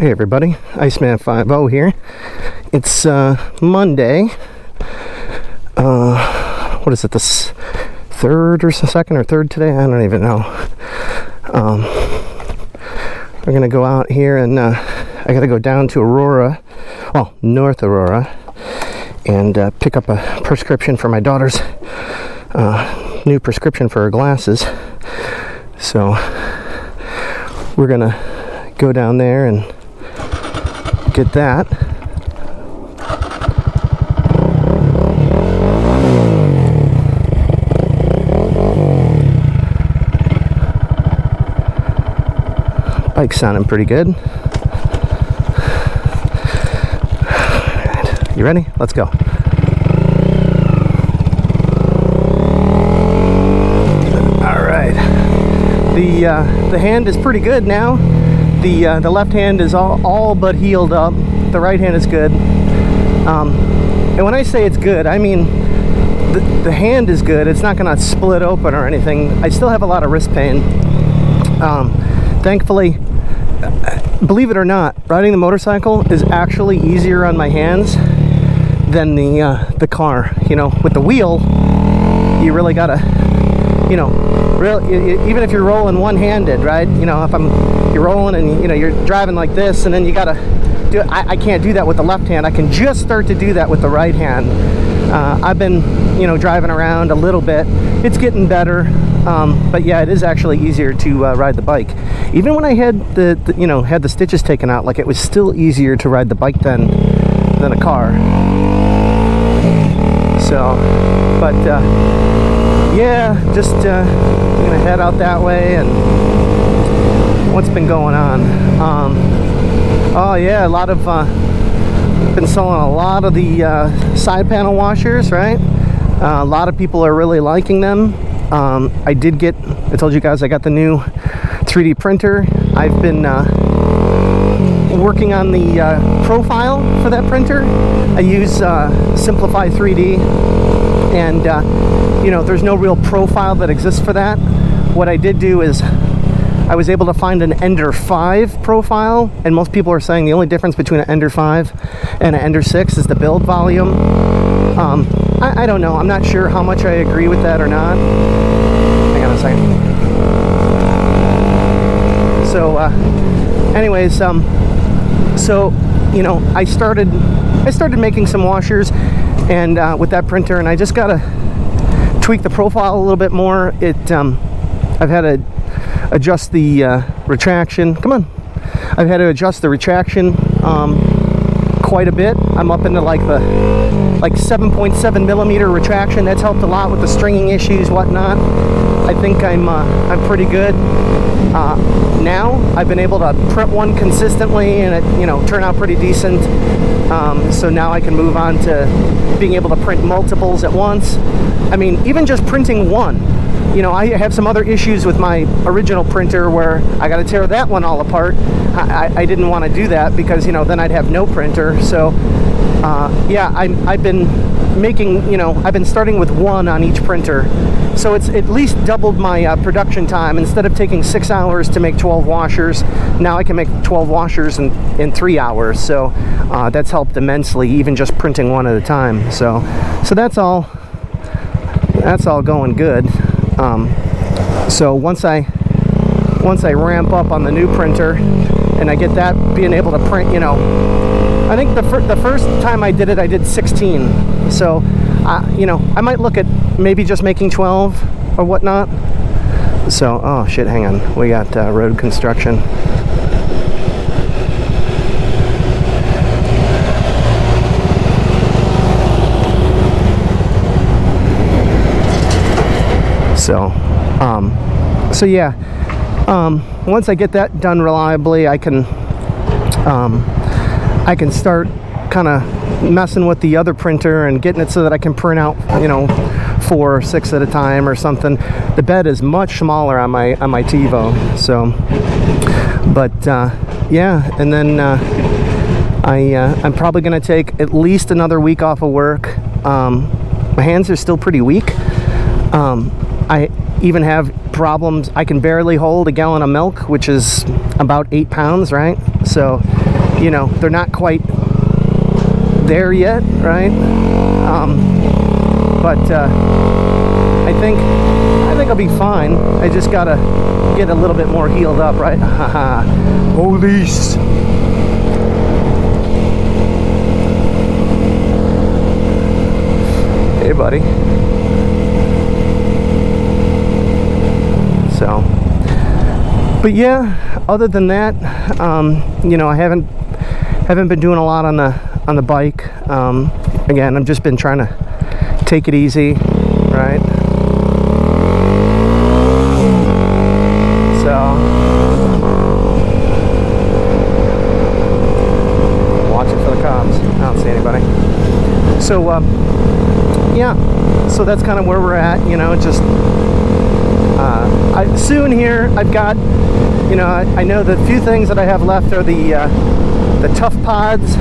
Hey everybody, Iceman50 here. It's Monday. What is it, this third or second or third today? I don't even know. We're gonna go out here and I gotta go down to Aurora, well, North Aurora, and pick up a prescription for my daughter's new prescription for her glasses. So we're gonna go down there and get that. Bike's sounding pretty good. You ready? Let's go. All right. The hand is pretty good now. The left hand is all but healed up. The right hand is good. And when I say it's good, I mean the hand is good. It's not going to split open or anything. I still have a lot of wrist pain. Thankfully, believe it or not, riding the motorcycle is actually easier on my hands than the car. You know, with the wheel, you really gotta, you know, even if you're rolling one-handed, right? You know, if you're rolling and you know you're driving like this, and then you gotta do it. I can't do that with the left hand. I can just start to do that with the right hand. I've been, you know, driving around a little bit. It's getting better, but yeah, it is actually easier to ride the bike. Even when I had had the stitches taken out, like, it was still easier to ride the bike than a car. So, but yeah, just I'm gonna head out that way. And what's been going on? Oh yeah, a lot of been selling a lot of the side panel washers, right? A lot of people are really liking them. I told you guys I got the new 3D printer. I've been working on the profile for that printer. I use Simplify 3D, and you know, there's no real profile that exists for that. What I did do is I was able to find an Ender 5 profile, and most people are saying the only difference between an Ender 5 and an Ender 6 is the build volume. I don't know. I'm not sure how much I agree with that or not. Hang on a second. So, anyways, so you know, I started making some washers, and with that printer, and I just gotta tweak the profile a little bit more. I've had to adjust the retraction. Come on. I've had to adjust the retraction quite a bit. I'm up into like 7.7 millimeter retraction. That's helped a lot with the stringing issues, whatnot. I think I'm pretty good. Now I've been able to print one consistently, and it, you know, turn out pretty decent. So now I can move on to being able to print multiples at once. I mean, even just printing one. You know, I have some other issues with my original printer where I got to tear that one all apart. I didn't want to do that because, you know, then I'd have no printer. So, yeah, I've been making, you know, I've been starting with one on each printer. So it's at least doubled my production time. Instead of taking 6 hours to make 12 washers, now I can make 12 washers in 3 hours. So that's helped immensely, even just printing one at a time. So that's all going good. So once I ramp up on the new printer and I get that being able to print, you know, I think the first time I did it, I did 16. So, you know, I might look at maybe just making 12 or whatnot. So, oh shit, hang on. We got road construction. So yeah, once I get that done reliably, I can start kind of messing with the other printer and getting it so that I can print out, you know, 4 or 6 at a time or something. The bed is much smaller on my TiVo, so, but yeah, and then I'm probably gonna take at least another week off of work. My hands are still pretty weak. I even have problems. I can barely hold a gallon of milk, which is about 8 pounds, right? So you know, they're not quite there yet, right? But I think I'll be fine. I just gotta get a little bit more healed up, right? Haha. Police. Hey, buddy. So, but yeah, other than that, you know, I haven't been doing a lot on the bike. Again, I've just been trying to take it easy, right? So, watching for the cops. I don't see anybody. So, yeah, so that's kind of where we're at, you know, just soon here I've got, you know, I know the few things that I have left are the tough pods.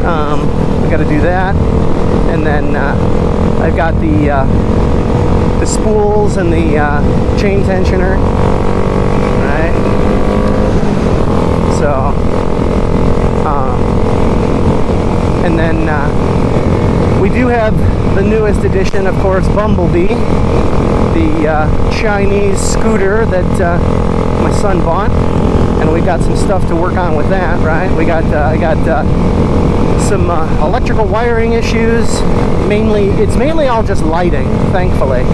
I got to do that, and then I've got the spools and the chain tensioner, right? So, and then we do have the newest edition, of course, Bumblebee, the Chinese scooter that my son bought, and we got some stuff to work on with that, right? We got I got some electrical wiring issues. It's mainly all just lighting, thankfully.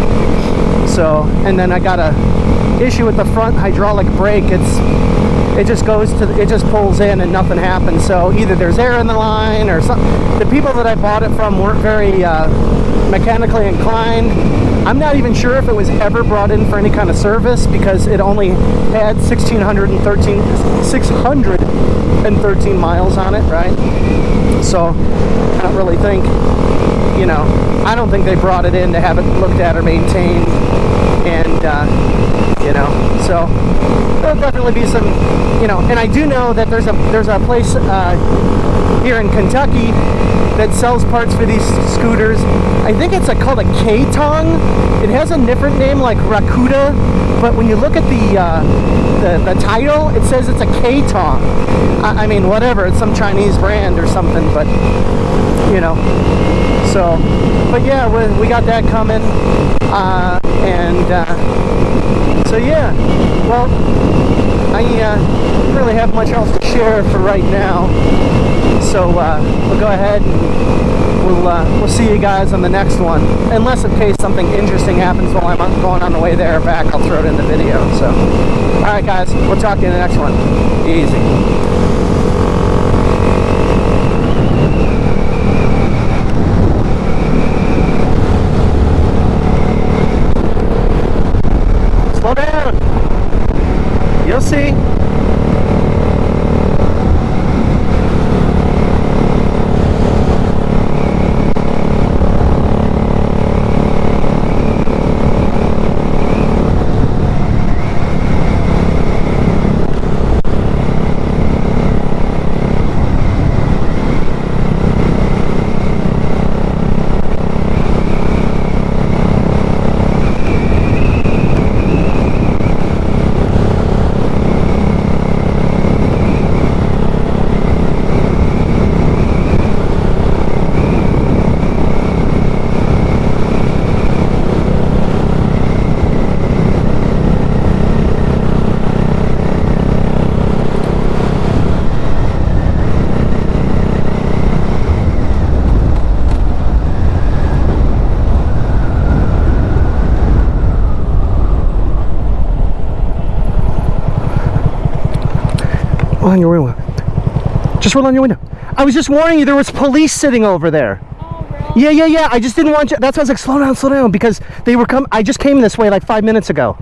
So, and then I got a issue with the front hydraulic brake. It just pulls in and nothing happens. So either there's air in the line or something. The people that I bought it from weren't very mechanically inclined. I'm not even sure if it was ever brought in for any kind of service, because it only had 613 miles on it, right? So I don't really think, you know, I don't think they brought it in to have it looked at or maintained. And you know, so there'll definitely be some, you know, and I do know that there's a place here in Kentucky that sells parts for these scooters. I think it's called a K-Tong. It has a different name, like Rakuda, but when you look at the title, it says it's a K-Tong. I mean, whatever, it's some Chinese brand or something, but you know. So, but yeah, we got that coming, so yeah, well, I don't really have much else to share for right now, so we'll go ahead and we'll see you guys on the next one, unless in case something interesting happens while I'm going on the way there or back. I'll throw it in the video. So, alright guys, we'll talk to you in the next one. Easy. Slow down. You'll see. Roll on your window. Just roll on your window. I was just warning you, there was police sitting over there. Oh, really? Yeah. I just didn't want you. That's why I was like, slow down, because they were I just came this way like 5 minutes ago.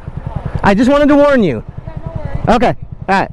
I just wanted to warn you. Yeah, no worries. Okay. All right.